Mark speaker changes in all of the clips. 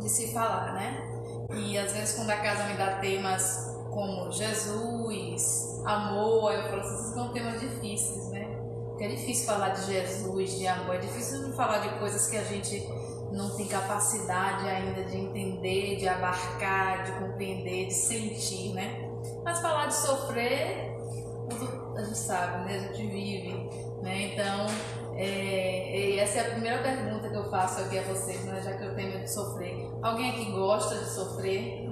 Speaker 1: de se falar, né? E às vezes quando a casa me dá temas como Jesus, amor, eu falo assim, esses são temas difíceis, né? Porque é difícil falar de Jesus, de amor, é difícil falar de coisas que a gente não tem capacidade ainda de entender, de abarcar, de compreender, de sentir, né? Mas falar de sofrer, a gente sabe, né? A gente vive, né? Então, essa é a primeira pergunta que eu faço aqui a vocês, né? Já que eu tenho medo de sofrer. Alguém aqui gosta de sofrer?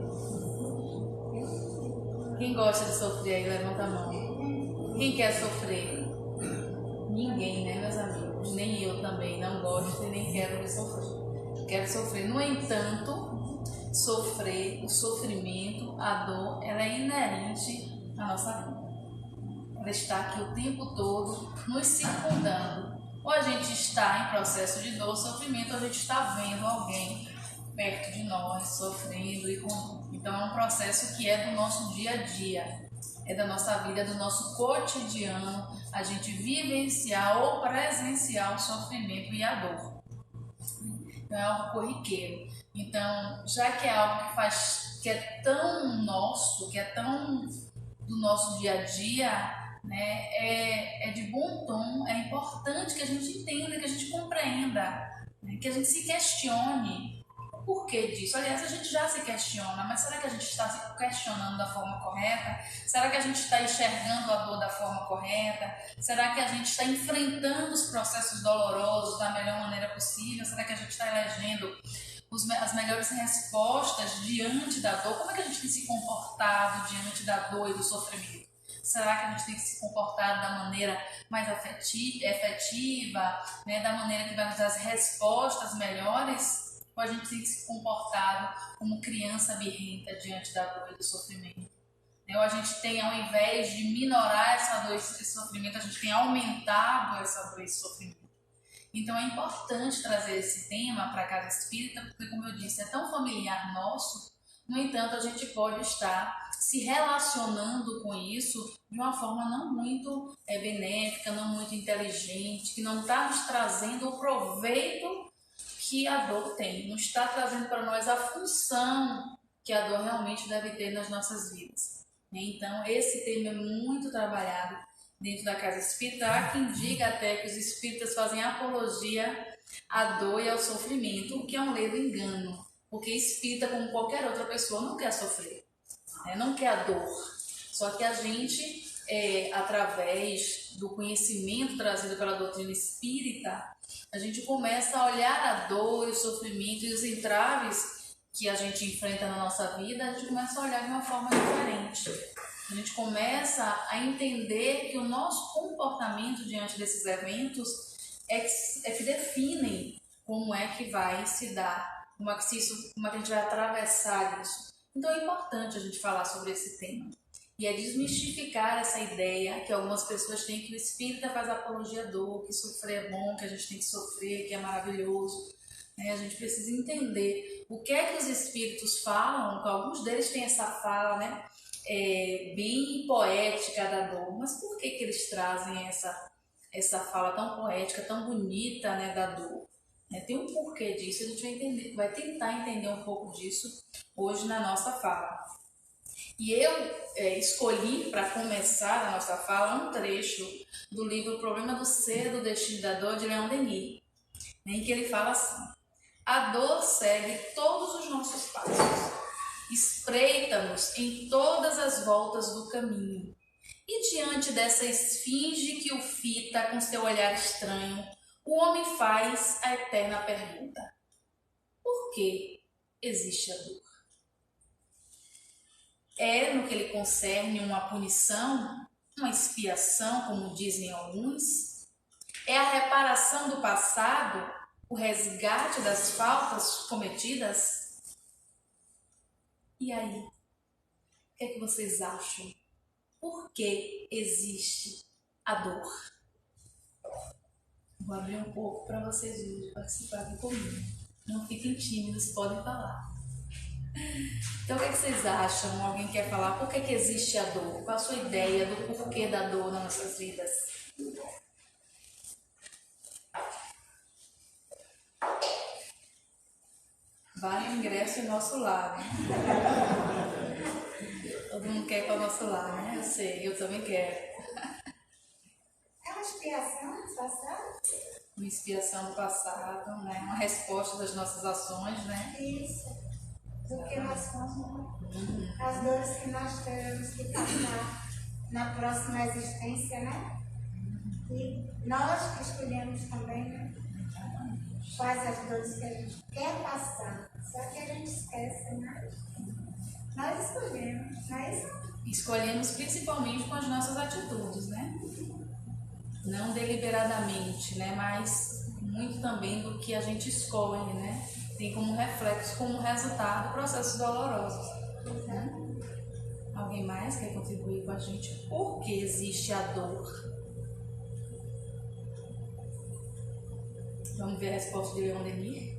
Speaker 1: Quem gosta de sofrer aí, levanta a mão. Quem quer sofrer? Ninguém, né, meus amigos? Nem eu também não gosto e nem quero sofrer. Quero sofrer. No entanto, sofrer, o sofrimento, a dor, ela é inerente à nossa vida. Ela está aqui o tempo todo nos circundando. Ou a gente está em processo de dor, sofrimento, ou a gente está vendo alguém perto de nós sofrendo e com. Então é um processo que é do nosso dia a dia, é da nossa vida, é do nosso cotidiano, a gente vivenciar ou presenciar o sofrimento e a dor. Então é algo corriqueiro. Então, já que é algo que é tão nosso, que é tão do nosso dia a dia, né, é de bom tom, é importante que a gente entenda, que a gente compreenda, né, que a gente se questione o porquê disso. Aliás, a gente já se questiona, mas será que a gente está se questionando da forma correta? Será que a gente está enxergando a dor da forma correta? Será que a gente está enfrentando os processos dolorosos da melhor maneira possível? Será que a gente está elegendo as melhores respostas diante da dor? Como é que a gente tem se comportado diante da dor e do sofrimento? Será que a gente tem se comportado da maneira mais efetiva, né? Da maneira que vai nos dar as respostas melhores? Ou a gente tem se comportado como criança birrenta diante da dor e do sofrimento? Ou a gente tem, ao invés de minorar essa dor e esse sofrimento, a gente tem aumentado essa dor e esse sofrimento? Então é importante trazer esse tema para a Casa Espírita, porque, como eu disse, é tão familiar nosso. No entanto, a gente pode estar se relacionando com isso de uma forma não muito benéfica, não muito inteligente, que não está nos trazendo o proveito que a dor tem, não está trazendo para nós a função que a dor realmente deve ter nas nossas vidas. Então, esse tema é muito trabalhado dentro da Casa Espírita. Há quem diga até que os espíritas fazem apologia à dor e ao sofrimento, o que é um ledo engano, porque espírita, como qualquer outra pessoa, não quer sofrer, né? Não quer a dor. Só que a gente, através do conhecimento trazido pela doutrina espírita, a gente começa a olhar a dor e o sofrimento e os entraves que a gente enfrenta na nossa vida, a gente começa a olhar de uma forma diferente. A gente começa a entender que o nosso comportamento diante desses eventos é que definem como é que vai se dar, como é que a gente vai atravessar isso. Então é importante a gente falar sobre esse tema. E é desmistificar essa ideia que algumas pessoas têm, que o espírita faz apologia à dor, que sofrer é bom, que a gente tem que sofrer, que é maravilhoso. A gente precisa entender o que é que os espíritos falam, que alguns deles têm essa fala, né, bem poética da dor, mas por que eles trazem essa fala tão poética, tão bonita, né, da dor? Tem um porquê disso, a gente vai tentar entender um pouco disso hoje na nossa fala. E eu escolhi para começar a nossa fala um trecho do livro O Problema do Ser, do Destino da Dor, de Leon Denis, em que ele fala assim: a dor segue todos os nossos passos, espreita-nos em todas as voltas do caminho, e diante dessa esfinge que o fita com seu olhar estranho, o homem faz a eterna pergunta: por que existe a dor? É, no que lhe concerne, uma punição, uma expiação, como dizem alguns? É a reparação do passado, o resgate das faltas cometidas? E aí? O que é que vocês acham? Por que existe a dor? Vou abrir um pouco para vocês hoje participarem comigo. Não fiquem tímidos, podem falar. Então, o que vocês acham? Alguém quer falar? Por que existe a dor? Qual a sua ideia do porquê da dor nas nossas vidas? Vale o ingresso em nosso lar, né? Todo mundo quer ir para o nosso lar, né? Eu sei, eu também quero.
Speaker 2: É uma expiação do passado?
Speaker 1: Uma expiação do passado, né? Uma resposta das nossas ações, né?
Speaker 2: Isso. Do que nós somos. As dores que nós teremos que passar na próxima existência, né? E nós que escolhemos também, né? Quais as dores que a gente quer passar. Só que a gente esquece, né? Nós escolhemos, não é isso?
Speaker 1: Escolhemos principalmente com as nossas atitudes, né? Não deliberadamente, né? Mas muito também do que a gente escolhe, né? Tem como reflexo, como resultado, processos dolorosos. Né? Alguém mais quer contribuir com a gente? Por que existe a dor? Vamos ver a resposta de Leon Denis.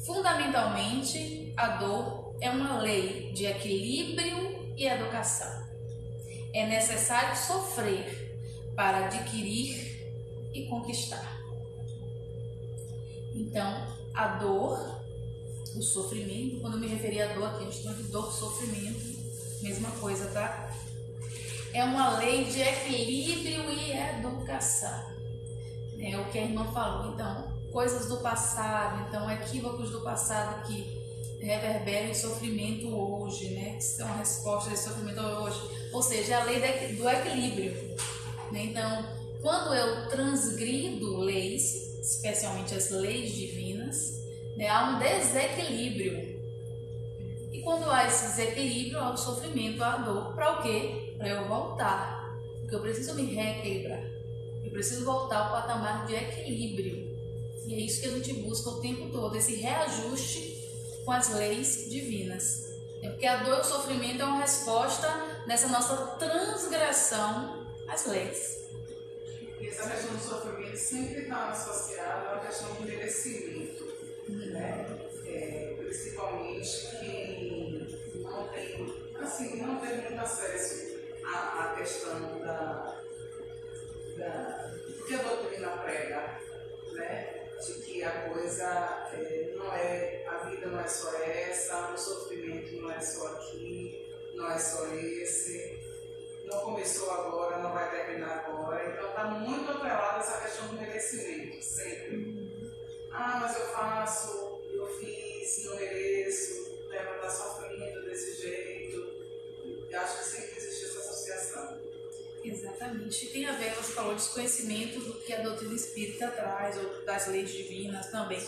Speaker 1: Fundamentalmente, a dor é uma lei de equilíbrio e educação. É necessário sofrer para adquirir e conquistar. Então, a dor, o sofrimento, quando eu me referi à dor aqui, a gente chama de dor, sofrimento, mesma coisa, tá? É uma lei de equilíbrio e educação. É o que a irmã falou. Então, coisas do passado, então equívocos do passado que reverberam em sofrimento hoje, né? Que são a resposta desse sofrimento hoje. Ou seja, é a lei do equilíbrio. Né? Então, quando eu transgrido leis, especialmente as leis divinas, né, há um desequilíbrio. E quando há esse desequilíbrio, há o sofrimento, há a dor. Para o quê? Para eu voltar. Porque eu preciso me reequilibrar. Eu preciso voltar ao patamar de equilíbrio. E é isso que a gente busca o tempo todo, esse reajuste com as leis divinas. É porque a dor e o sofrimento é uma resposta nessa nossa transgressão às leis.
Speaker 3: E essa questão do sofrimento sempre está associada à questão do merecimento, né? Principalmente quem não tem, assim, não tem muito acesso à questão que a doutrina prega, né? De que a coisa não é, a vida não é só essa, o sofrimento não é só aqui, não é só esse, não começou agora, não vai terminar agora. Então está muito atrelada essa questão do merecimento, sempre. Ah, mas eu faço, eu fiz, não mereço, ela está sofrendo desse jeito. Eu acho que sempre existe essa associação.
Speaker 1: Exatamente. E tem a ver, você falou, desconhecimento do que a doutrina espírita traz, ou das leis divinas também.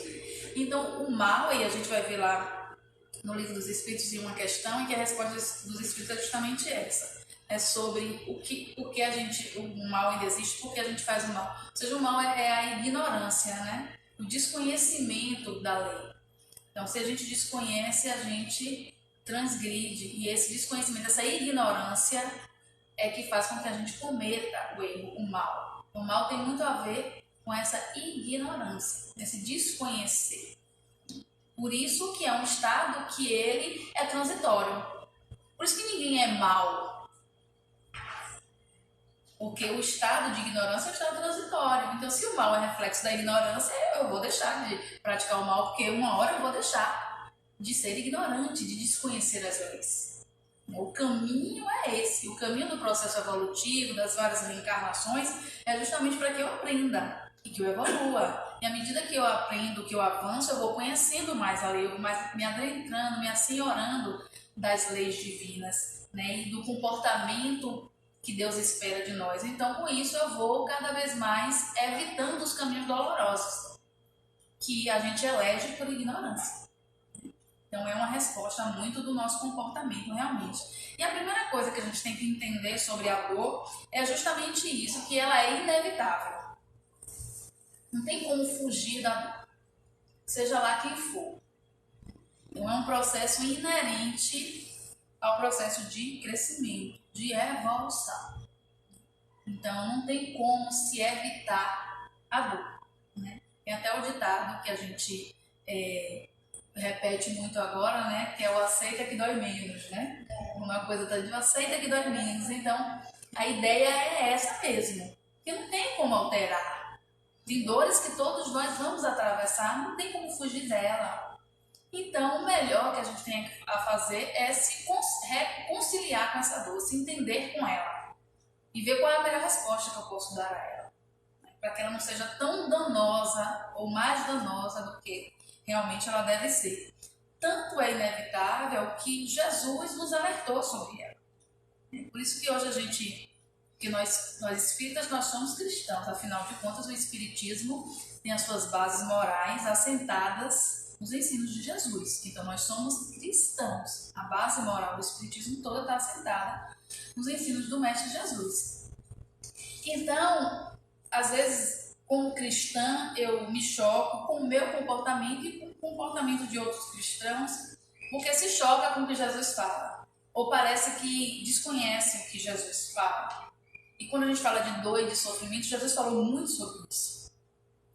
Speaker 1: Então, o mal, e a gente vai ver lá no Livro dos Espíritos, em uma questão, em que a resposta dos Espíritos é justamente essa. É sobre o que a gente, o mal ainda existe, por que a gente faz o mal. Ou seja, o mal é a ignorância, né? O desconhecimento da lei. Então, se a gente desconhece, a gente transgride. E esse desconhecimento, essa ignorância é que faz com que a gente cometa o erro, o mal. O mal tem muito a ver com essa ignorância, esse desconhecer. Por isso que é um estado que ele é transitório. Por isso que ninguém é mal. Porque o estado de ignorância é um estado transitório. Então, se o mal é reflexo da ignorância, eu vou deixar de praticar o mal, porque uma hora eu vou deixar de ser ignorante, de desconhecer as leis. O caminho é esse. O caminho do processo evolutivo, das várias reencarnações, é justamente para que eu aprenda e que eu evolua. E à medida que eu aprendo, que eu avanço, eu vou conhecendo mais a lei, eu vou mais me adentrando, me assenhorando das leis divinas, né? E do comportamento que Deus espera de nós. Então, com isso, eu vou cada vez mais evitando os caminhos dolorosos que a gente elege por ignorância. Então, é uma resposta muito do nosso comportamento, realmente. E a primeira coisa que a gente tem que entender sobre a dor é justamente isso, que ela é inevitável. Não tem como fugir da dor, seja lá quem for. Então, é um processo inerente ao processo de crescimento, de evolução. Então, não tem como se evitar a dor. Né? Tem até o ditado que a gente repete muito agora, né? Que é o aceita que dói menos, né? Uma coisa tá de aceita que dói menos. Então, a ideia é essa mesmo. Que não tem como alterar. Tem dores que todos nós vamos atravessar, não tem como fugir dela. Então, o melhor que a gente tem a fazer é se reconciliar com essa dor, se entender com ela e ver qual é a melhor resposta que eu posso dar a ela, para que ela não seja tão danosa ou mais danosa do que realmente ela deve ser. Tanto é inevitável que Jesus nos alertou sobre ela. Por isso que hoje nós espíritas, nós somos cristãos, afinal de contas o espiritismo tem as suas bases morais assentadas nos ensinos de Jesus. Então nós somos cristãos, a base moral do espiritismo toda está assentada nos ensinos do Mestre Jesus. Então, às vezes, como cristã, eu me choco com o meu comportamento e com o comportamento de outros cristãos, porque se choca com o que Jesus fala, ou parece que desconhece o que Jesus fala. E quando a gente fala de dor e de sofrimento, Jesus falou muito sobre isso.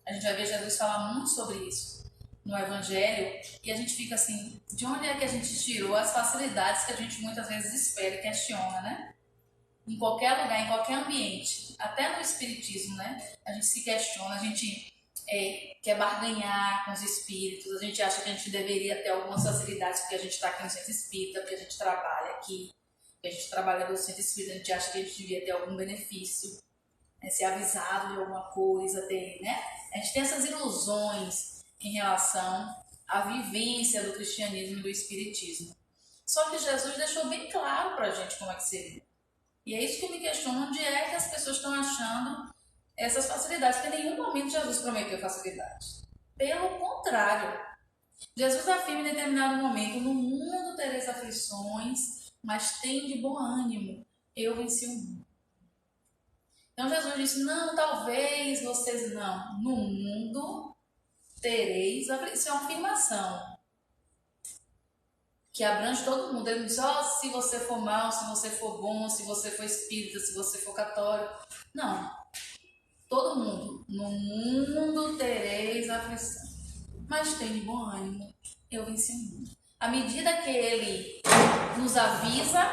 Speaker 1: A gente vai ver Jesus falar muito sobre isso no Evangelho, e a gente fica assim, de onde é que a gente tirou as facilidades que a gente muitas vezes espera e questiona, né? Em qualquer lugar, em qualquer ambiente, até no espiritismo, né? A gente se questiona, a gente quer barganhar com os espíritos, a gente acha que a gente deveria ter algumas facilidades porque a gente está aqui no centro espírita, porque a gente trabalha aqui, porque a gente trabalha no centro espírita, a gente acha que a gente devia ter algum benefício, né? Ser avisado de alguma coisa, né? A gente tem essas ilusões em relação à vivência do cristianismo e do espiritismo. Só que Jesus deixou bem claro para a gente como é que seria. E é isso que eu me questiono, onde é que as pessoas estão achando essas facilidades, porque em nenhum momento Jesus prometeu facilidades. Pelo contrário, Jesus afirma em determinado momento, no mundo tereis aflições, mas tem de bom ânimo, eu venci o mundo. Então Jesus disse, não, talvez vocês não, no mundo tereis aflições. Isso é uma afirmação que abrange todo mundo. Ele não diz, se você for mal, se você for bom, se você for espírita, se você for católico. Não. Todo mundo. No mundo tereis aflição. Mas tem de bom ânimo. Eu venci o mundo. À medida que ele nos avisa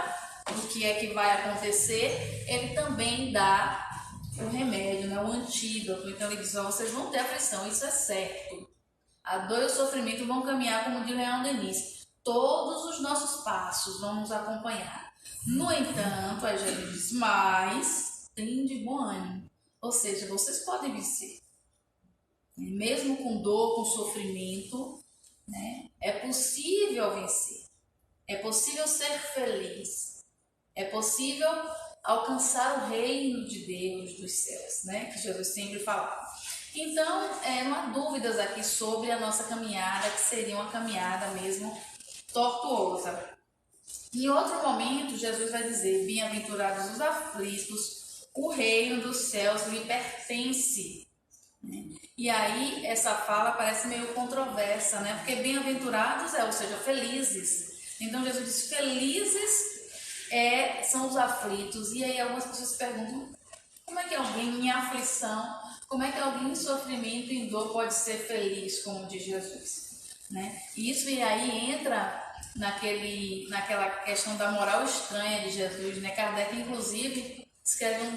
Speaker 1: do que é que vai acontecer, ele também dá o remédio, né? O antídoto. Então ele diz, vocês vão ter aflição, isso é certo. A dor e o sofrimento vão caminhar, como diz Leão Denis. Todos os nossos passos vão nos acompanhar. No entanto, a gente diz, mas tem de bom ânimo. Ou seja, vocês podem vencer. Mesmo com dor, com sofrimento, né? É possível vencer. É possível ser feliz. É possível alcançar o reino de Deus dos céus, né? Que Jesus sempre falava. Então, não há dúvidas aqui sobre a nossa caminhada, que seria uma caminhada mesmo tortuosa. Em outro momento, Jesus vai dizer, bem-aventurados os aflitos, o reino dos céus lhe pertence. E aí, essa fala parece meio controversa, né? Porque bem-aventurados ou seja, felizes. Então, Jesus diz, felizes são os aflitos. E aí, algumas pessoas perguntam, como é que alguém em aflição, como é que alguém em sofrimento e em dor pode ser feliz, como diz Jesus? Né? Isso e aí entra naquela questão da moral estranha de Jesus, né? Kardec, inclusive,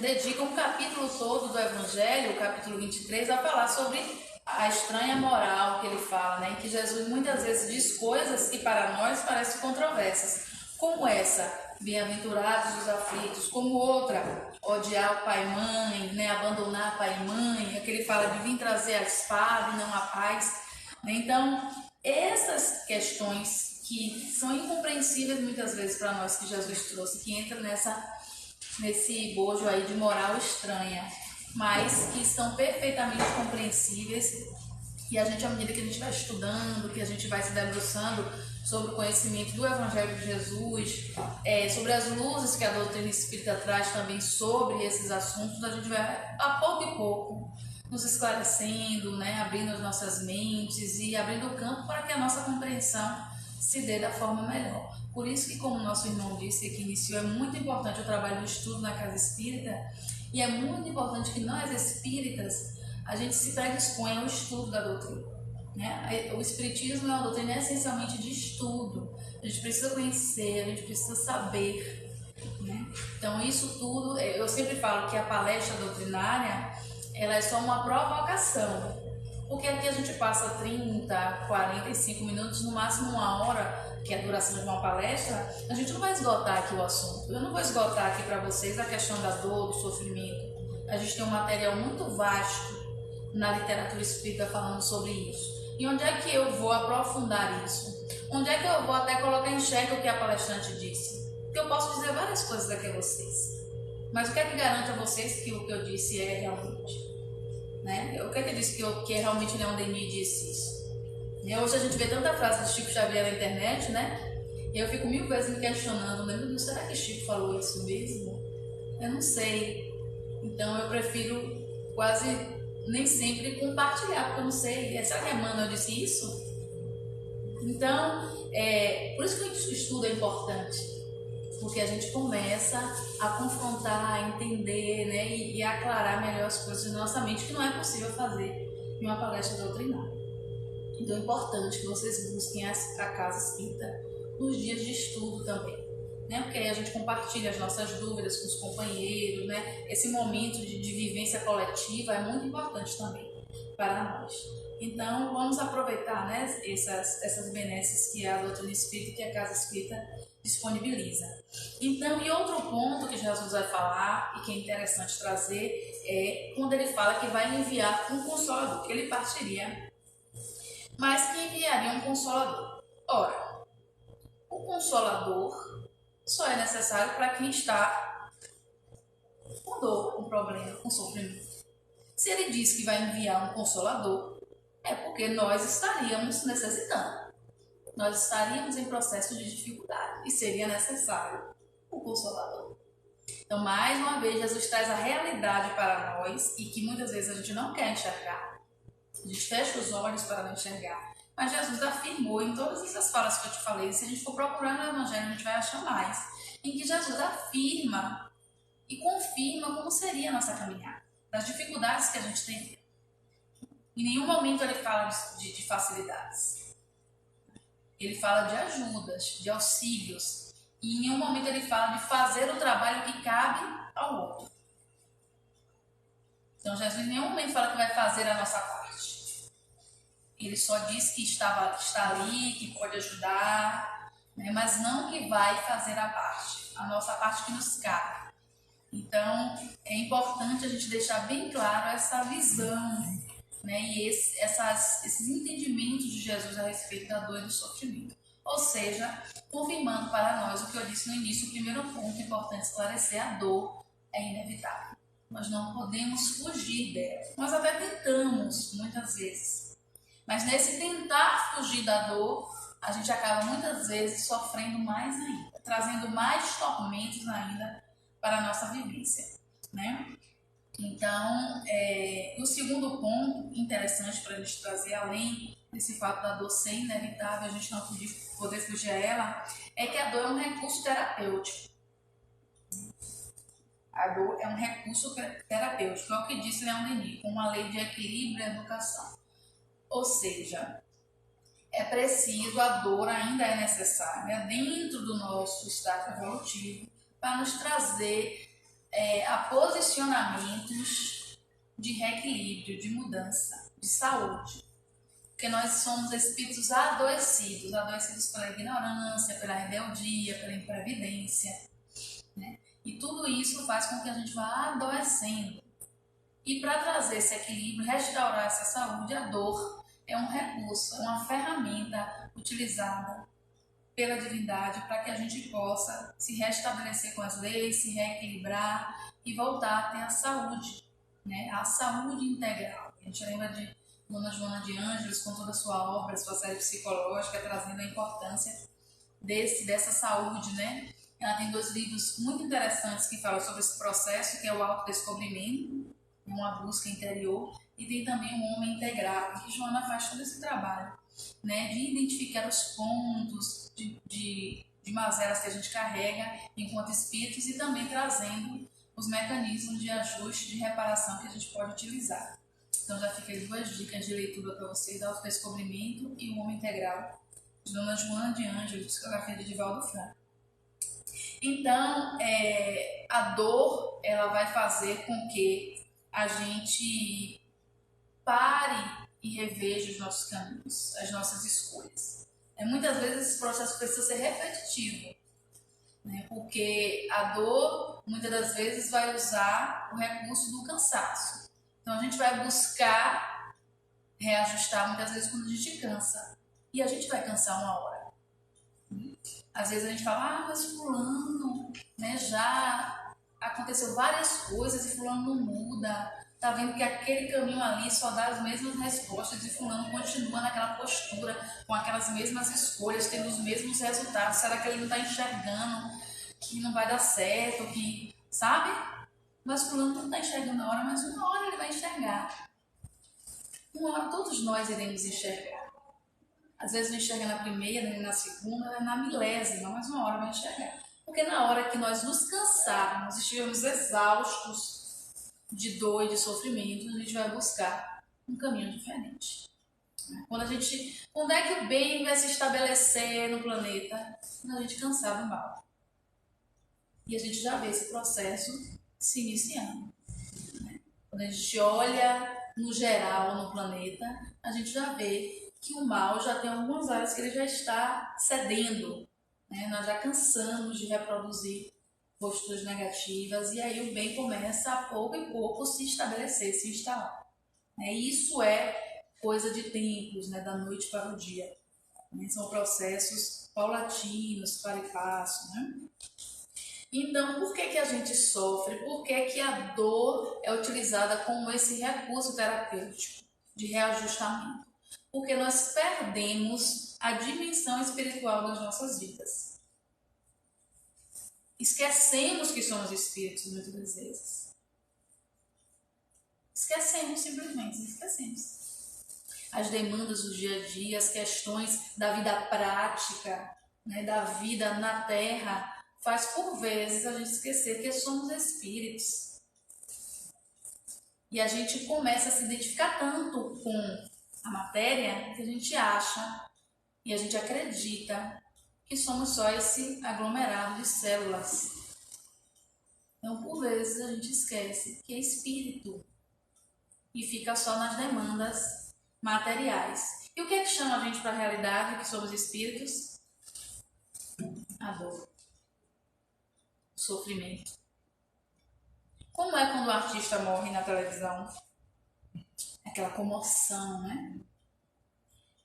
Speaker 1: dedica um capítulo todo do Evangelho, o capítulo 23, a falar sobre a estranha moral que ele fala, né? Em que Jesus muitas vezes diz coisas que para nós parecem controversas, como essa, bem-aventurados os aflitos, como outra, odiar o pai e mãe, né? Abandonar pai e mãe, que ele fala de vir trazer a espada e não a paz. Então, essas questões que são incompreensíveis muitas vezes para nós que Jesus trouxe, que entra nesse bojo aí de moral estranha, mas que são perfeitamente compreensíveis, e a gente, à medida que a gente vai estudando, que a gente vai se debruçando sobre o conhecimento do Evangelho de Jesus, sobre as luzes que a doutrina espírita traz também sobre esses assuntos, a gente vai, a pouco e pouco, nos esclarecendo, né, abrindo as nossas mentes e abrindo o campo para que a nossa compreensão se dê da forma melhor. Por isso que, como o nosso irmão disse que iniciou, é muito importante o trabalho do estudo na casa espírita, e é muito importante que nós espíritas, a gente se predisponha ao estudo da doutrina. Né? O espiritismo é uma doutrina essencialmente de estudo. A gente precisa conhecer, a gente precisa saber. Né? Então, isso tudo, eu sempre falo que a palestra doutrinária, ela é só uma provocação. Porque aqui a gente passa 30, 45 minutos, no máximo 1 hora, que é a duração de uma palestra, a gente não vai esgotar aqui o assunto. Eu não vou esgotar aqui para vocês a questão da dor, do sofrimento. A gente tem um material muito vasto na literatura espírita falando sobre isso. E onde é que eu vou aprofundar isso? Onde é que eu vou até colocar em xeque o que a palestrante disse? Porque eu posso dizer várias coisas daqui a vocês. Mas o que é que garante a vocês que o que eu disse é realmente? Né? O que é que disse que realmente Leon Denis disse isso? E hoje a gente vê tanta frase de Chico Xavier na internet, né? E eu fico 1000 vezes me questionando, né? Meu Deus, será que Chico falou isso mesmo? Eu não sei. Então eu prefiro quase nem sempre compartilhar, porque eu não sei. Será que Emmanuel disse isso? Então, por isso que o estudo é importante. Porque a gente começa a confrontar, a entender, né, e aclarar melhor as coisas na nossa mente, que não é possível fazer em uma palestra doutrinária. Então é importante que vocês busquem a casa espírita nos dias de estudo também, né? Porque aí a gente compartilha as nossas dúvidas com os companheiros, né? Esse momento de vivência coletiva é muito importante também para nós. Então vamos aproveitar, né, essas benesses que a doutrina espírita, que a casa espírita disponibiliza. Então, e outro ponto que Jesus vai falar e que é interessante trazer é quando ele fala que vai enviar um consolador, que ele partiria, mas que enviaria um consolador. Ora, o consolador só é necessário para quem está com dor, com problema, com sofrimento. Se ele diz que vai enviar um consolador, é porque nós estaríamos necessitando. Nós estaríamos em processo de dificuldade e seria necessário o Consolador. Então, mais uma vez, Jesus traz a realidade para nós e que muitas vezes a gente não quer enxergar. A gente fecha os olhos para não enxergar. Mas Jesus afirmou em todas essas falas que eu te falei, se a gente for procurar no Evangelho, a gente vai achar mais, em que Jesus afirma e confirma como seria a nossa caminhada, das dificuldades que a gente tem. Em nenhum momento ele fala de facilidades. Ele fala de ajudas, de auxílios. E em nenhum momento ele fala de fazer o trabalho que cabe ao outro. Então Jesus em nenhum momento fala que vai fazer a nossa parte. Ele só diz que está ali, que pode ajudar, né? Mas não que vai fazer a nossa parte que nos cabe. Então é importante a gente deixar bem claro essa visão, né, e esses entendimentos de Jesus a respeito da dor e do sofrimento. Ou seja, confirmando para nós o que eu disse no início, o primeiro ponto importante esclarecer: a dor é inevitável. Nós não podemos fugir dela. Nós até tentamos, muitas vezes. Mas nesse tentar fugir da dor, a gente acaba muitas vezes sofrendo mais ainda, trazendo mais tormentos ainda para a nossa vivência, né? Então, o segundo ponto interessante para a gente trazer, além desse fato da dor ser inevitável, a gente não poder fugir a ela, é que a dor é um recurso terapêutico. A dor é um recurso terapêutico, é o que disse Leon Denis, com uma lei de equilíbrio e educação. Ou seja, é preciso, a dor ainda é necessária dentro do nosso estado evolutivo para nos trazer a posicionamentos de reequilíbrio, de mudança, de saúde. Porque nós somos espíritos adoecidos pela ignorância, pela rebeldia, pela imprevidência, né? E tudo isso faz com que a gente vá adoecendo. E para trazer esse equilíbrio, restaurar essa saúde, a dor é um recurso, uma ferramenta utilizada pela divindade para que a gente possa se restabelecer com as leis, se reequilibrar e voltar a ter a saúde, né? A saúde integral. A gente lembra de Dona Joana de Ângeles, com toda a sua obra, sua série psicológica, trazendo a importância dessa saúde, né? Ela tem 2 livros muito interessantes que falam sobre esse processo, que é o autodescobrimento, uma busca interior, e tem também o Homem Integral, que Joana faz todo esse trabalho, né, de identificar os pontos de mazelas que a gente carrega enquanto espíritos e também trazendo os mecanismos de ajuste, de reparação que a gente pode utilizar. Então já fica aí 2 dicas de leitura para vocês: Autodescobrimento e o Homem Integral, de Dona Joana de Ângeles, psicografia de Divaldo Franco. Então, a dor, ela vai fazer com que a gente pare e reveja os nossos caminhos, as nossas escolhas. Muitas vezes esse processo precisa ser repetitivo, né? Porque a dor, muitas das vezes, vai usar o recurso do cansaço. Então a gente vai buscar reajustar muitas vezes quando a gente cansa. E a gente vai cansar uma hora. Às vezes a gente fala, mas fulano, né, já aconteceu várias coisas e fulano não muda. Tá vendo que aquele caminho ali só dá as mesmas respostas e fulano continua naquela postura, com aquelas mesmas escolhas, tendo os mesmos resultados. Será que ele não está enxergando que não vai dar certo, que, sabe? Mas fulano não está enxergando na hora, mas uma hora ele vai enxergar. Uma hora todos nós iremos enxergar. Às vezes não enxerga na primeira, nem na segunda, na milésima, mas uma hora vai enxergar. Porque na hora que nós nos cansarmos, estivermos exaustos de dor e de sofrimento, a gente vai buscar um caminho diferente. Quando é que o bem vai se estabelecer no planeta? Quando a gente cansar do mal. E a gente já vê esse processo se iniciando. Quando a gente olha no geral no planeta, a gente já vê que o mal já tem algumas áreas que ele já está cedendo. Nós já cansamos de reproduzir posturas negativas e aí o bem começa a pouco e pouco se estabelecer, se instalar. Isso é coisa de tempos, da noite para o dia. São processos paulatinos, para e passo. Então, por que a gente sofre? Por que a dor é utilizada como esse recurso terapêutico de reajustamento? Porque nós perdemos a dimensão espiritual das nossas vidas. Esquecemos que somos espíritos muitas das vezes. Esquecemos, simplesmente, esquecemos. As demandas do dia a dia, as questões da vida prática, da vida na Terra, faz por vezes a gente esquecer que somos espíritos. E a gente começa a se identificar tanto com a matéria que a gente acha e a gente acredita que somos só esse aglomerado de células. Então, por vezes, a gente esquece que é espírito e fica só nas demandas materiais. E o que é que chama a gente para a realidade que somos espíritos? A dor. O sofrimento. Como é quando o artista morre na televisão? Aquela comoção, né?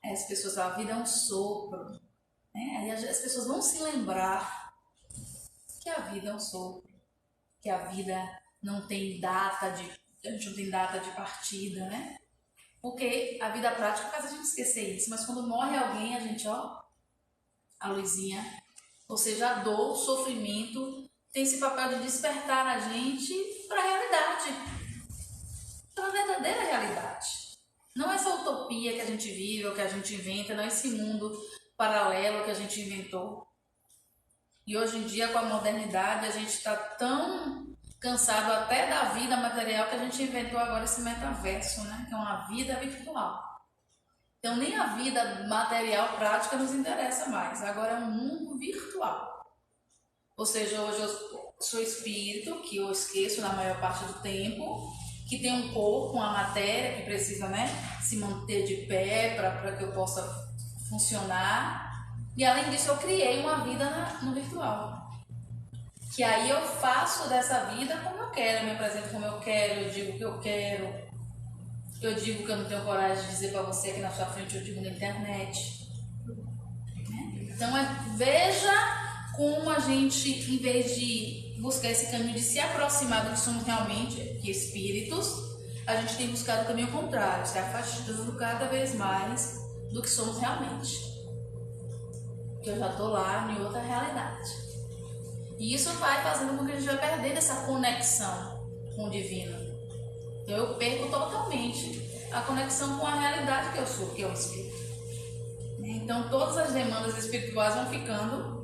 Speaker 1: Aí as pessoas falam, a vida é um sopro. Aí as pessoas vão se lembrar que a vida é um sopro, que a vida não tem data de partida, Porque a vida prática faz a gente esquecer isso, mas quando morre alguém, a gente, a luzinha, ou seja, a dor, o sofrimento, tem esse papel de despertar a gente para a realidade, para a verdadeira realidade. Não essa utopia que a gente vive ou que a gente inventa, não esse mundo paralelo que a gente inventou. E hoje em dia, com a modernidade, a gente está tão cansado até da vida material que a gente inventou agora esse metaverso, que é uma vida virtual. Então, nem a vida material prática nos interessa mais. Agora é um mundo virtual. Ou seja, hoje eu sou espírito, que eu esqueço na maior parte do tempo, que tem um corpo, uma matéria que precisa se manter de pé para que eu possa funcionar. E além disso eu criei uma vida no virtual, que aí eu faço dessa vida como eu quero, eu me apresento como eu quero, eu digo o que eu quero, eu digo que eu não tenho coragem de dizer para você aqui na sua frente, eu digo na internet. Então veja como a gente, em vez de buscar esse caminho de se aproximar do que somos realmente, que espíritos, a gente tem buscado o caminho contrário, se afastando cada vez mais do que somos realmente. Que eu já estou lá em outra realidade. E isso vai fazendo com que a gente vai perdendo essa conexão com o divino. Então eu perco totalmente a conexão com a realidade que eu sou, que é o espírito. Então todas as demandas espirituais vão ficando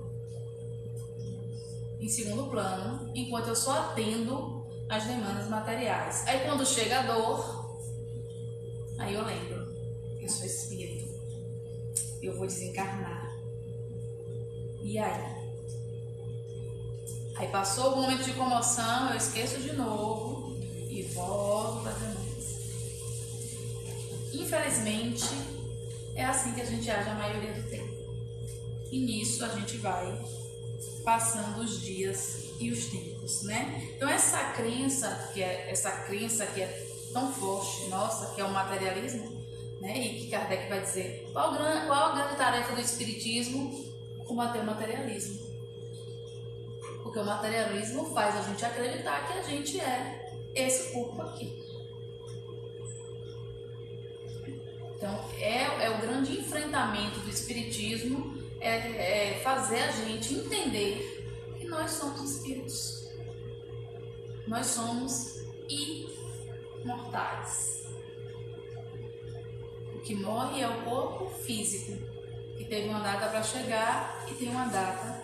Speaker 1: em segundo plano, enquanto eu só atendo as demandas materiais. Aí quando chega a dor, aí eu lembro, eu sou espírito, eu vou desencarnar. E aí? Aí passou o momento de comoção, eu esqueço de novo e volto para as demais. Infelizmente, é assim que a gente age a maioria do tempo. E nisso a gente vai passando os dias e os tempos, né? Então essa crença que é tão forte, nossa, que é o materialismo, né? E que Kardec vai dizer, qual a grande tarefa do espiritismo? Combater o materialismo. Porque o materialismo faz a gente acreditar que a gente é esse corpo aqui. Então é o grande enfrentamento do espiritismo, é fazer a gente entender que nós somos espíritos. Nós somos imortais. O que morre é o corpo físico, que teve uma data para chegar e tem uma data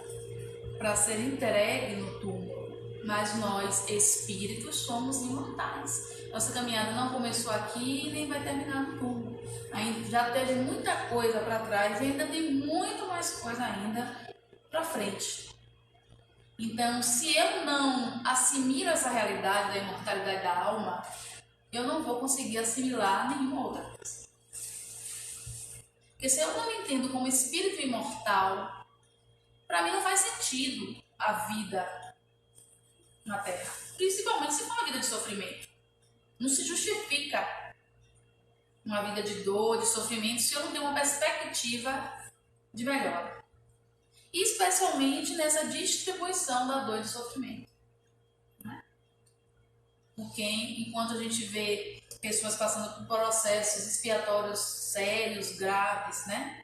Speaker 1: para ser entregue no túmulo. Mas nós, espíritos, somos imortais. Nossa caminhada não começou aqui e nem vai terminar no túmulo. Ainda já teve muita coisa para trás e ainda tem muito mais coisa ainda para frente. Então, se eu não assimilo essa realidade da imortalidade da alma, eu não vou conseguir assimilar nenhuma outra coisa. Porque se eu não me entendo como espírito imortal, para mim não faz sentido a vida na Terra. Principalmente se for uma vida de sofrimento. Não se justifica uma vida de dor, de sofrimento, se eu não tenho uma perspectiva de melhora. E especialmente nessa distribuição da dor e do sofrimento. Né? Porque enquanto a gente vê pessoas passando por processos expiatórios sérios, graves, né?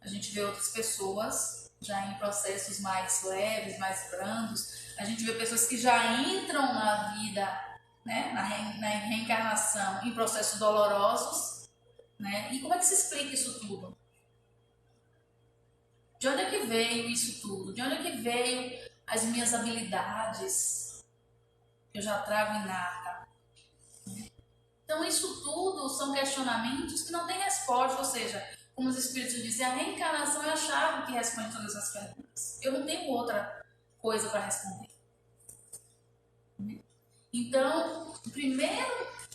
Speaker 1: A gente vê outras pessoas já em processos mais leves, mais brandos. A gente vê pessoas que já entram na vida, né? na reencarnação, em processos dolorosos. Né? E como é que se explica isso tudo? De onde é que veio isso tudo? De onde é que veio as minhas habilidades que eu já trago inata? Então isso tudo são questionamentos que não têm resposta, ou seja, como os espíritos dizem, a reencarnação é a chave que responde todas as perguntas. Eu não tenho outra coisa para responder. Então,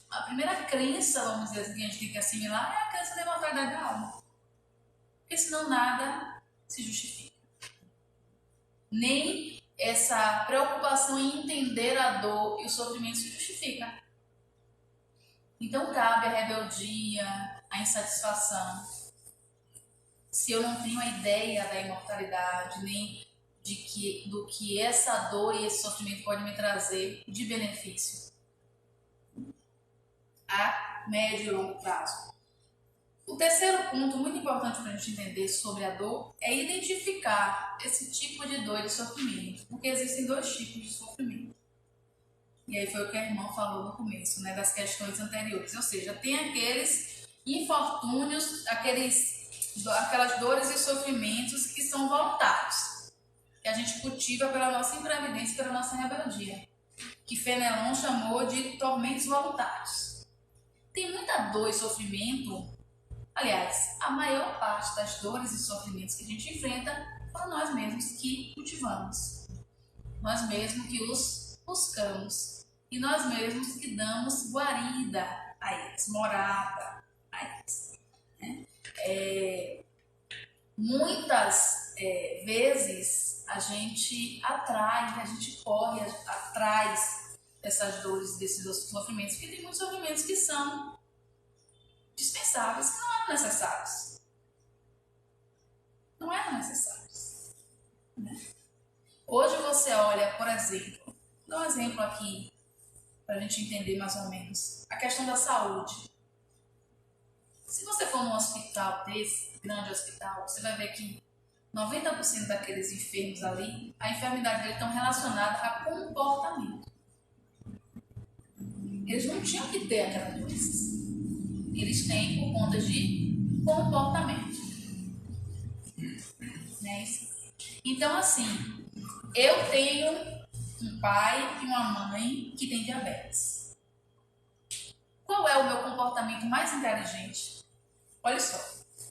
Speaker 1: a primeira crença, vamos dizer assim, que a gente tem que assimilar é a crença da imortalidade da alma. Porque senão nada se justifica. Nem essa preocupação em entender a dor e o sofrimento se justifica. Então cabe a rebeldia, a insatisfação. Se eu não tenho a ideia da imortalidade, nem do que essa dor e esse sofrimento pode me trazer de benefício a médio e longo prazo. O terceiro ponto muito importante para a gente entender sobre a dor é identificar esse tipo de dor e de sofrimento, porque existem dois tipos de sofrimento. E aí foi o que a irmã falou no começo, né, das questões anteriores. Ou seja, tem aqueles infortúnios, aquelas dores e sofrimentos que são voluntários, que a gente cultiva pela nossa imprevidência e pela nossa rebeldia, que Fenelon chamou de tormentos voluntários. Tem muita dor e sofrimento. Aliás, a maior parte das dores e sofrimentos que a gente enfrenta foram nós mesmos que cultivamos. Nós mesmos que os buscamos. E nós mesmos que damos guarida a eles, morada a eles. Né? Muitas vezes a gente corre atrás dessas dores, desses sofrimentos, porque tem muitos sofrimentos que são dispensáveis, que não eram necessários. Não eram necessários. Né? Hoje você olha, por exemplo, dá um exemplo aqui, para a gente entender mais ou menos, a questão da saúde. Se você for num hospital desse, grande hospital, você vai ver que 90% daqueles enfermos ali, a enfermidade deles estão relacionada a comportamento. Eles não tinham que ter aquelas doenças. Eles têm por conta de comportamento. Né? Então, assim, eu tenho um pai e uma mãe que têm diabetes. Qual é o meu comportamento mais inteligente? Olha só,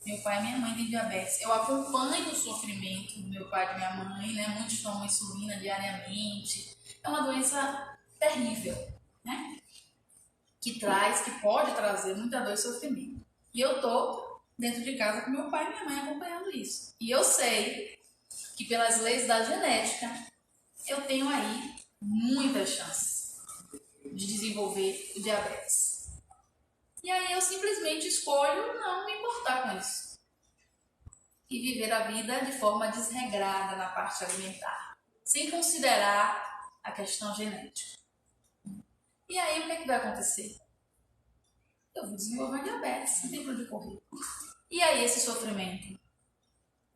Speaker 1: meu pai e minha mãe têm diabetes. Eu acompanho o sofrimento do meu pai e da minha mãe, né? Muitos tomam insulina diariamente. É uma doença terrível, né? que pode trazer muita dor e sofrimento. E eu tô dentro de casa com meu pai e minha mãe acompanhando isso. E eu sei que pelas leis da genética, eu tenho aí muitas chances de desenvolver o diabetes. E aí eu simplesmente escolho não me importar com isso. E viver a vida de forma desregrada na parte alimentar, sem considerar a questão genética. E aí o que é que vai acontecer? Eu vou desenvolver diabetes, não tem pra onde correr. E aí esse sofrimento?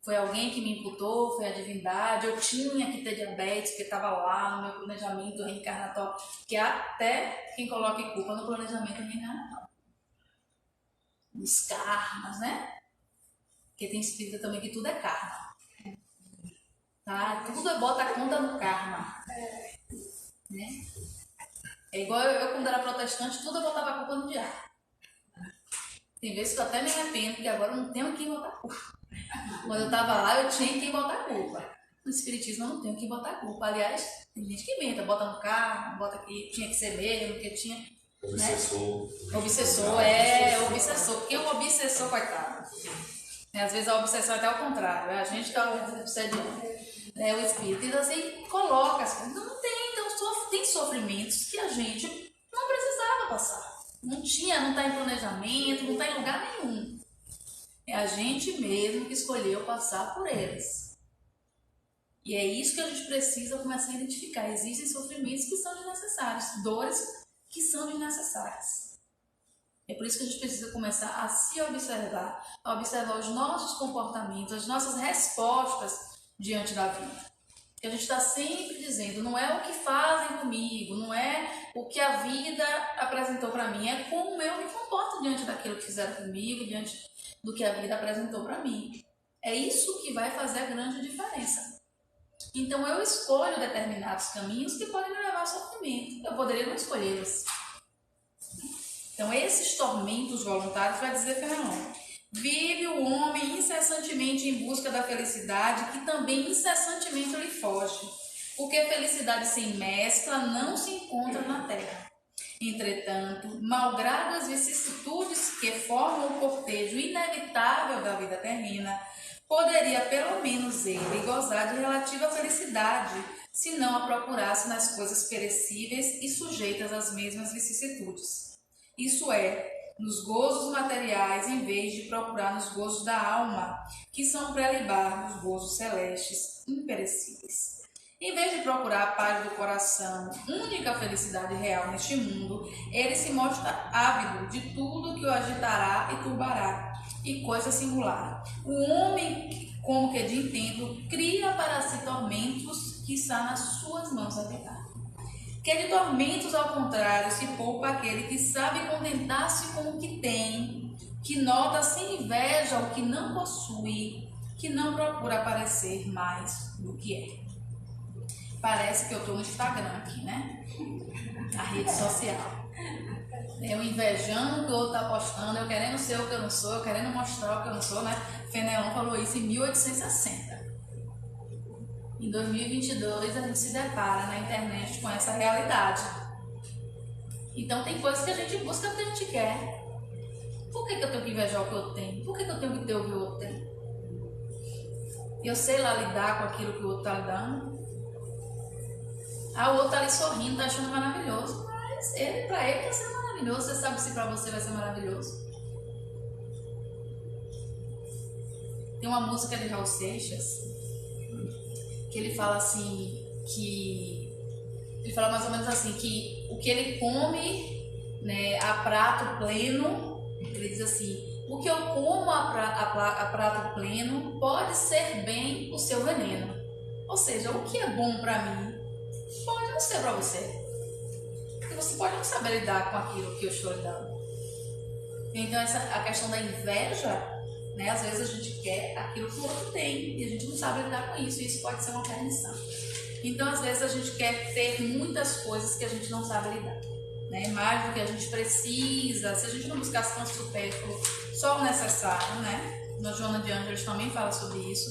Speaker 1: Foi alguém que me imputou, foi a divindade, eu tinha que ter diabetes, porque estava lá no meu planejamento reencarnatório, que até quem coloca culpa no planejamento reencarnatório. Nos karmas, né? Porque tem espírita também que tudo é karma. Tá? Tudo bota a conta no karma. Né? É igual eu quando era protestante, tudo eu botava a culpa no diabo. Tem vezes que eu até me arrependo, porque agora eu não tenho quem botar a culpa. Quando eu estava lá, eu tinha quem botar a culpa. No espiritismo eu não tenho quem botar a culpa. Aliás, tem gente que inventa, bota no carro, bota que tinha que ser mesmo, porque tinha...
Speaker 4: Obsessor.
Speaker 1: Né? Obsessor. Porque o obsessor, coitado. Às vezes a obsessão é até o contrário, a gente está obsediando o espírito. Então assim, coloca as coisas. Não tem, então tem sofrimentos que a gente não precisava passar. Não está em planejamento, não está em lugar nenhum. É a gente mesmo que escolheu passar por eles. E é isso que a gente precisa começar a identificar. Existem sofrimentos que são desnecessários, dores que são desnecessárias. É por isso que a gente precisa começar a se observar, a observar os nossos comportamentos, as nossas respostas diante da vida. Que a gente está sempre dizendo, não é o que fazem comigo, não é o que a vida apresentou para mim, é como eu me comporto diante daquilo que fizeram comigo, diante do que a vida apresentou para mim. É isso que vai fazer a grande diferença. Então eu escolho determinados caminhos que podem me levar ao sofrimento. Eu poderia não escolhê-los. Então esses tormentos voluntários, vai dizer Fenelon, vive o homem incessantemente em busca da felicidade, que também incessantemente lhe foge, porque felicidade sem mescla não se encontra na terra. Entretanto, malgrado as vicissitudes que formam o cortejo inevitável da vida terrena, poderia pelo menos ele gozar de relativa felicidade, se não a procurasse nas coisas perecíveis e sujeitas às mesmas vicissitudes. Isso é, nos gozos materiais, em vez de procurar nos gozos da alma, que são prelibar dos gozos celestes imperecíveis. Em vez de procurar a paz do coração, única felicidade real neste mundo, ele se mostra ávido de tudo que o agitará e turbará. E coisa singular, o homem, como que de intento, cria para si tormentos que está nas suas mãos evitar. Que de tormentos, ao contrário, se poupa aquele que sabe contentar-se com o que tem, que nota sem inveja o que não possui, que não procura parecer mais do que é. Parece que eu estou no Instagram aqui, né? A rede social. Eu invejando o que o outro está postando, eu querendo ser o que eu não sou, eu querendo mostrar o que eu não sou, né? Fenelon falou isso em 1860. Em 2022 a gente se depara na internet com essa realidade. Então tem coisas que a gente busca porque a gente quer. Por que eu tenho que invejar o que eu tenho? Por que eu tenho que ter o que o outro tem? Eu sei lá lidar com aquilo que o outro está lidando. O outro está ali sorrindo, está achando maravilhoso. Mas para ele está sendo maravilhoso. Você sabe se para você vai ser maravilhoso? Tem uma música de Raul Seixas que ele fala assim, ele fala mais ou menos assim, que o que ele come, né, a prato pleno, ele diz assim, o que eu como a prato pleno pode ser bem o seu veneno. Ou seja, o que é bom para mim pode não ser para você. Porque você pode não saber lidar com aquilo que eu estou lidando. Então a questão da inveja, né? Às vezes a gente quer aquilo que o outro tem e a gente não sabe lidar com isso, e isso pode ser uma perdição. Então, às vezes, a gente quer ter muitas coisas que a gente não sabe lidar, né? Mais do que a gente precisa, se a gente não buscasse tão supérfluo, só o necessário, né? Na Joana de Ângeles também fala sobre isso,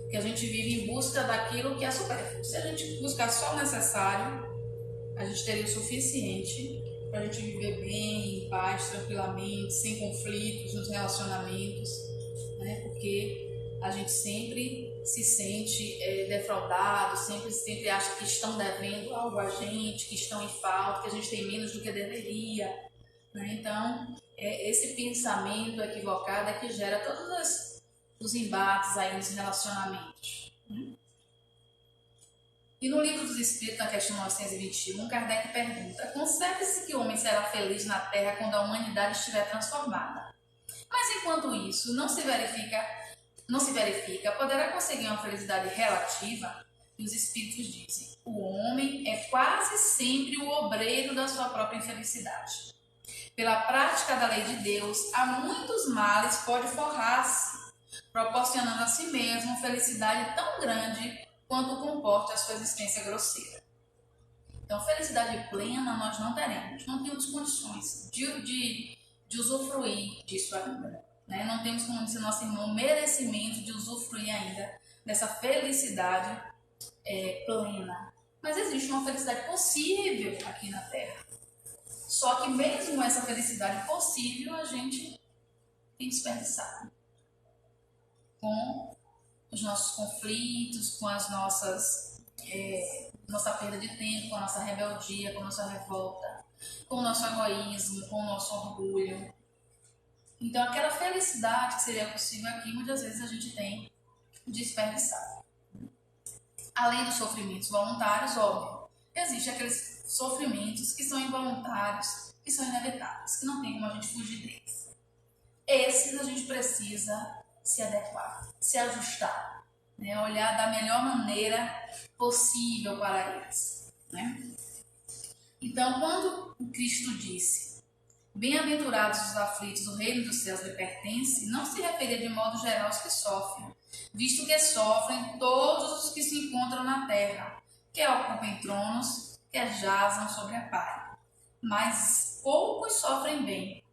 Speaker 1: que a gente vive em busca daquilo que é supérfluo. Se a gente buscar só o necessário, a gente teria o suficiente para a gente viver bem, em paz, tranquilamente, sem conflitos nos relacionamentos, né? Porque a gente sempre se sente defraudado, sempre acha que estão devendo algo a gente, que estão em falta, que a gente tem menos do que deveria, né? Então, esse pensamento equivocado é que gera todos os embates aí nos relacionamentos, né? E no Livro dos Espíritos, na questão 921, Kardec pergunta: concebe-se que o homem será feliz na Terra quando a humanidade estiver transformada. Mas enquanto isso não se verifica, poderá conseguir uma felicidade relativa? E os Espíritos dizem: o homem é quase sempre o obreiro da sua própria infelicidade. Pela prática da lei de Deus, a muitos males pode forrar-se, proporcionando a si mesmo felicidade tão grande quanto comporte a sua existência grosseira. Então, felicidade plena nós não teremos, não temos condições de usufruir disso ainda, né? Não temos, como disse nosso irmão, merecimento de usufruir ainda dessa felicidade plena. Mas existe uma felicidade possível aqui na Terra. Só que mesmo essa felicidade possível a gente tem desperdiçado com os nossos conflitos, com as nossa perda de tempo, com a nossa rebeldia, com a nossa revolta, com o nosso egoísmo, com o nosso orgulho. Então, aquela felicidade que seria possível aqui, muitas vezes a gente tem desperdiçado. Além dos sofrimentos voluntários, óbvio, existem aqueles sofrimentos que são involuntários, que são inevitáveis, que não tem como a gente fugir deles. Esses a gente precisa se adequar, se ajustar, né? Olhar da melhor maneira possível para eles, né? Então, quando o Cristo disse: bem-aventurados os aflitos, o reino dos céus lhe pertence, não se referia de modo geral aos que sofrem, visto que sofrem todos os que se encontram na terra, quer ocupem tronos, quer jazam sobre a palha. Mas poucos sofrem bem.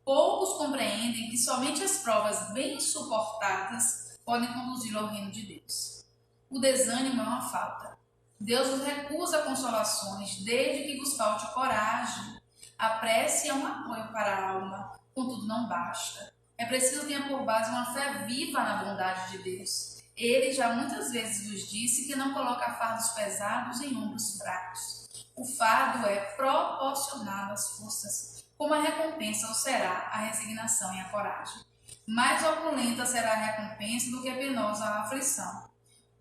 Speaker 1: Poucos compreendem que somente as provas bem suportadas podem conduzir ao reino de Deus. O desânimo é uma falta. Deus vos recusa consolações, desde que vos falte coragem. A prece é um apoio para a alma, contudo não basta. É preciso ter por base uma fé viva na bondade de Deus. Ele já muitas vezes vos disse que não coloca fardos pesados em ombros fracos. O fardo é proporcionado às forças. Como a recompensa o será a resignação e a coragem. Mais opulenta será a recompensa do que penosa a aflição.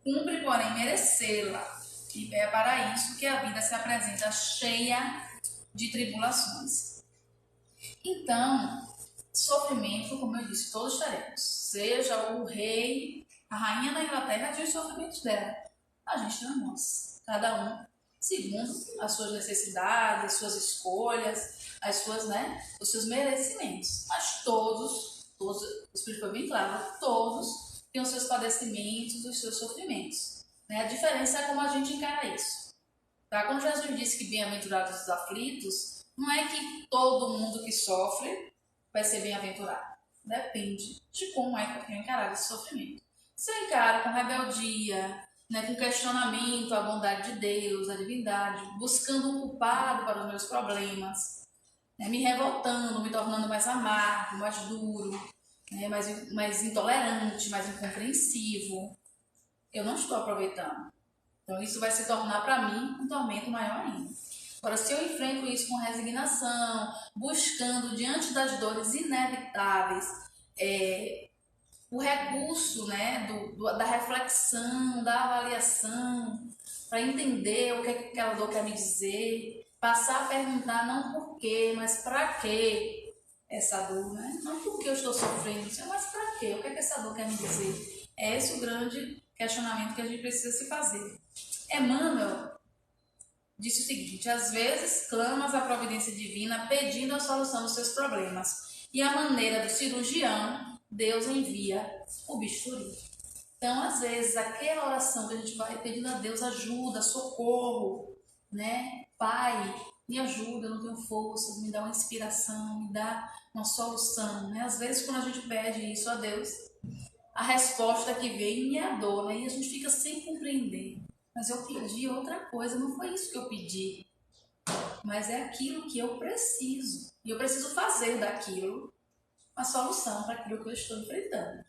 Speaker 1: Cumpre, porém, merecê-la. E é para isso que a vida se apresenta cheia de tribulações. Então, sofrimento, como eu disse, todos teremos. Seja o rei, a rainha da Inglaterra tinha os sofrimentos dela. A gente tem os cada um segundo as suas necessidades, as suas escolhas, os seus merecimentos. Mas todos, o Espírito foi bem claro, todos têm os seus padecimentos, os seus sofrimentos, né? A diferença é como a gente encara isso. Tá? Quando Jesus disse que bem-aventurados os aflitos, não é que todo mundo que sofre vai ser bem-aventurado. Depende de como é que eu tenho encarado esse sofrimento. Se eu encaro com rebeldia, né, com questionamento à bondade de Deus, à divindade, buscando um culpado para os meus problemas, né, me revoltando, me tornando mais amargo, mais duro, né, mais intolerante, mais incompreensivo, eu não estou aproveitando. Então isso vai se tornar para mim um tormento maior ainda. Agora, se eu enfrento isso com resignação, buscando diante das dores inevitáveis o recurso, né, da reflexão, da avaliação, para entender o que aquela dor quer me dizer, passar a perguntar não por quê, mas para quê essa dor, né? Não por que eu estou sofrendo, mas para quê? O que essa dor quer me dizer? É esse o grande questionamento que a gente precisa se fazer. Emmanuel disse o seguinte: às vezes clamas a providência divina pedindo a solução dos seus problemas, e à maneira do cirurgião, Deus envia o bisturi. Então, às vezes, aquela oração que a gente vai pedindo a Deus ajuda, socorro, né? Pai, me ajuda, eu não tenho força, me dá uma inspiração, me dá uma solução, né? Às vezes, quando a gente pede isso a Deus, a resposta que vem é a dor, né? E a gente fica sem compreender. Mas eu pedi outra coisa, não foi isso que eu pedi. mas é aquilo que eu preciso. E eu preciso fazer daquilo uma solução para aquilo que eu estou enfrentando.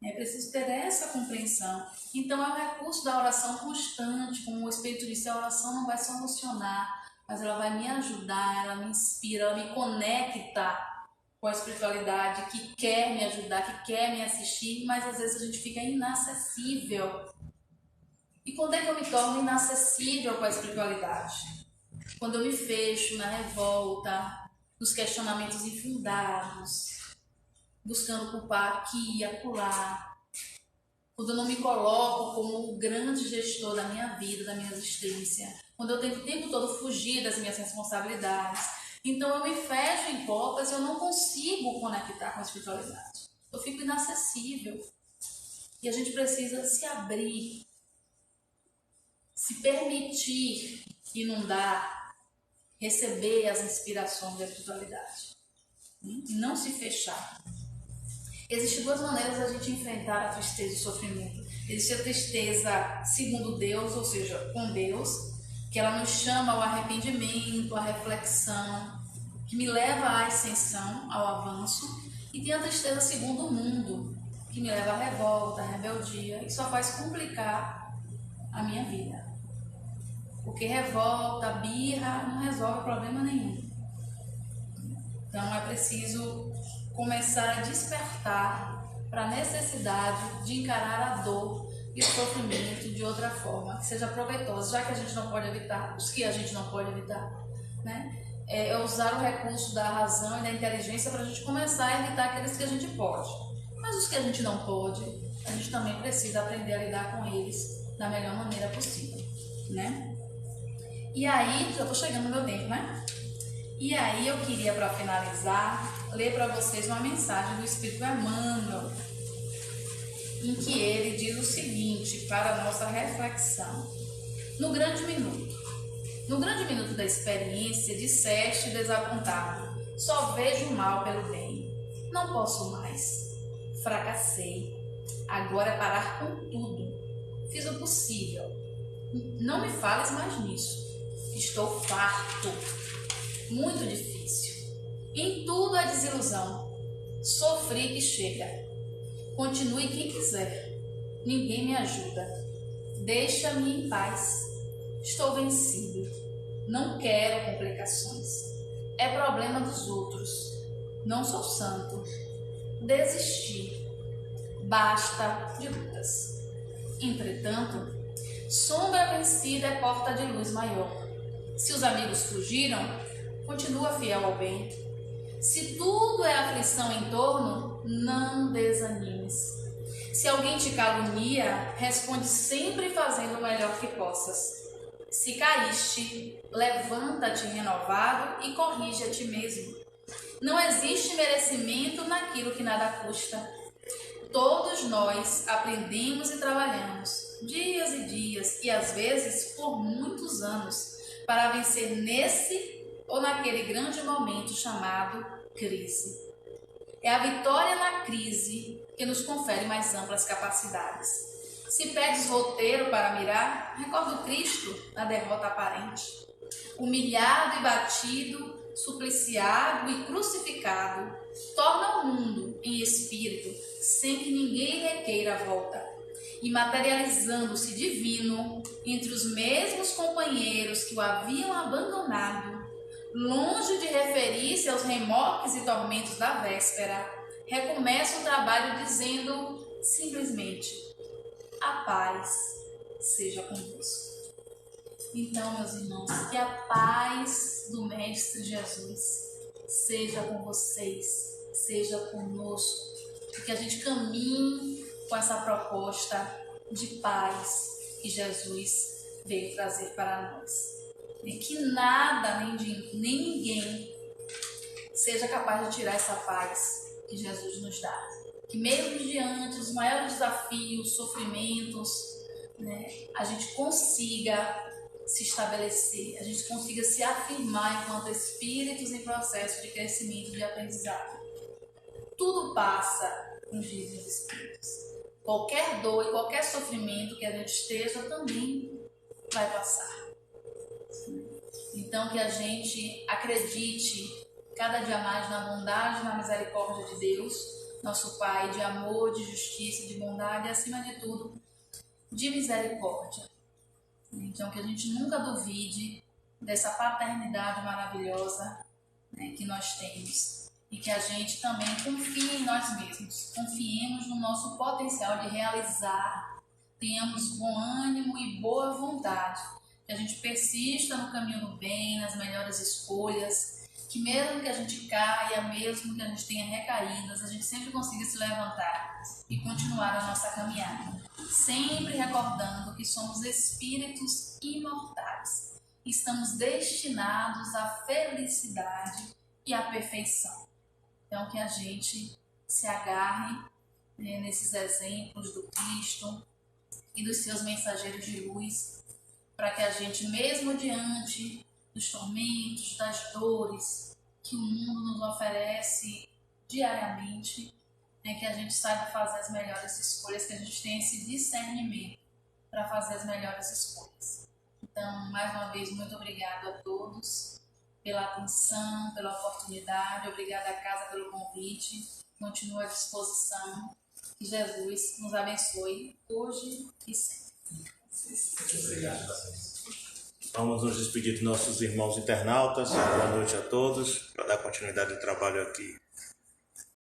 Speaker 1: É preciso ter essa compreensão. Então é o recurso da oração constante, como o Espírito disse, a oração não vai solucionar, mas ela vai me ajudar, ela me inspira, ela me conecta com a espiritualidade que quer me ajudar, que quer me assistir, mas às vezes a gente fica inacessível. E quando é que eu me torno inacessível com a espiritualidade? Quando eu me fecho na revolta, nos questionamentos infundados, buscando culpar aqui e acolá. Quando eu não me coloco como o grande gestor da minha vida, da minha existência. Quando eu tento o tempo todo fugir das minhas responsabilidades. Então eu me fecho em portas e eu não consigo conectar com a espiritualidade. Eu fico inacessível. E a gente precisa se abrir, se permitir inundar, receber as inspirações da espiritualidade. E não se fechar. Existem duas maneiras da gente enfrentar a tristeza e o sofrimento. Existe a tristeza segundo Deus, ou seja, com Deus, que ela nos chama ao arrependimento, à reflexão, que me leva à ascensão, ao avanço. E tem a tristeza segundo o mundo, que me leva à revolta, à rebeldia, e só faz complicar a minha vida. Porque revolta, birra, não resolve problema nenhum. Então é preciso começar a despertar para a necessidade de encarar a dor e o sofrimento de outra forma, que seja proveitosa, já que a gente não pode evitar, os que a gente não pode evitar, né? É usar o recurso da razão e da inteligência para a gente começar a evitar aqueles que a gente pode. Mas os que a gente não pode, a gente também precisa aprender a lidar com eles da melhor maneira possível, né? E aí, já estou chegando no meu tempo, né? E aí eu queria, para finalizar, ler para vocês uma mensagem do Espírito Emmanuel, em que ele diz o seguinte, para a nossa reflexão. No grande minuto da experiência, disseste desapontado, só vejo o mal pelo bem, não posso mais, fracassei, agora é parar com tudo, fiz o possível, não me fales mais nisso, estou farto, muito difícil, em tudo é desilusão, sofri que chega, continue quem quiser, ninguém me ajuda, deixa-me em paz, estou vencido, não quero complicações, é problema dos outros, não sou santo, desisti, basta de lutas. Entretanto, sombra vencida é porta de luz maior. Se os amigos fugiram, continua fiel ao bem. Se tudo é aflição em torno, não desanimes. Se alguém te calunia, responde sempre fazendo o melhor que possas. Se caíste, levanta-te renovado e corrige a ti mesmo. Não existe merecimento naquilo que nada custa. Todos nós aprendemos e trabalhamos, dias e dias, e às vezes por muitos anos, para vencer nesse ou naquele grande momento chamado crise. É a vitória na crise que nos confere mais amplas capacidades. Se pedes roteiro para mirar, recorda o Cristo na derrota aparente. Humilhado e batido, supliciado e crucificado, torna o mundo em espírito, sem que ninguém requeira a volta. E materializando-se divino, entre os mesmos companheiros que o haviam abandonado, longe de referir-se aos remorques e tormentos da véspera, recomeça o trabalho dizendo simplesmente: a paz seja convosco. Então, meus irmãos, que a paz do Mestre Jesus seja com vocês, seja conosco, que a gente caminhe com essa proposta de paz que Jesus veio trazer para nós. E que nada, nem ninguém seja capaz de tirar essa paz que Jesus nos dá. Que mesmo diante dos maiores desafios, sofrimentos, né, a gente consiga se estabelecer, a gente consiga se afirmar enquanto espíritos em processo de crescimento e de aprendizado. Tudo passa, nos dizem os espíritos. Qualquer dor e qualquer sofrimento que a gente esteja também vai passar. Então, Então, que a gente acredite cada dia mais na bondade e na misericórdia de Deus, nosso Pai, de amor, de justiça, de bondade e, acima de tudo, de misericórdia. Então, que a gente nunca duvide dessa paternidade maravilhosa, né, que nós temos. E que a gente também confie em nós mesmos, confiemos no nosso potencial de realizar, tenhamos bom ânimo e boa vontade, que a gente persista no caminho do bem, nas melhores escolhas, que mesmo que a gente caia, mesmo que a gente tenha recaídas, a gente sempre consiga se levantar e continuar a nossa caminhada, sempre recordando que somos espíritos imortais, estamos destinados à felicidade e à perfeição. Então, que a gente se agarre, né, nesses exemplos do Cristo e dos seus mensageiros de luz, para que a gente, mesmo diante dos tormentos, das dores que o mundo nos oferece diariamente, né, que a gente saiba fazer as melhores escolhas, que a gente tenha esse discernimento para fazer as melhores escolhas. Então, mais uma vez, muito obrigado a todos pela atenção, pela oportunidade. Obrigada à casa pelo convite. Continuo à disposição. Que Jesus nos abençoe hoje e sempre.
Speaker 4: Obrigado. Vamos nos despedir dos nossos irmãos internautas. Boa noite a todos. Para dar continuidade ao trabalho aqui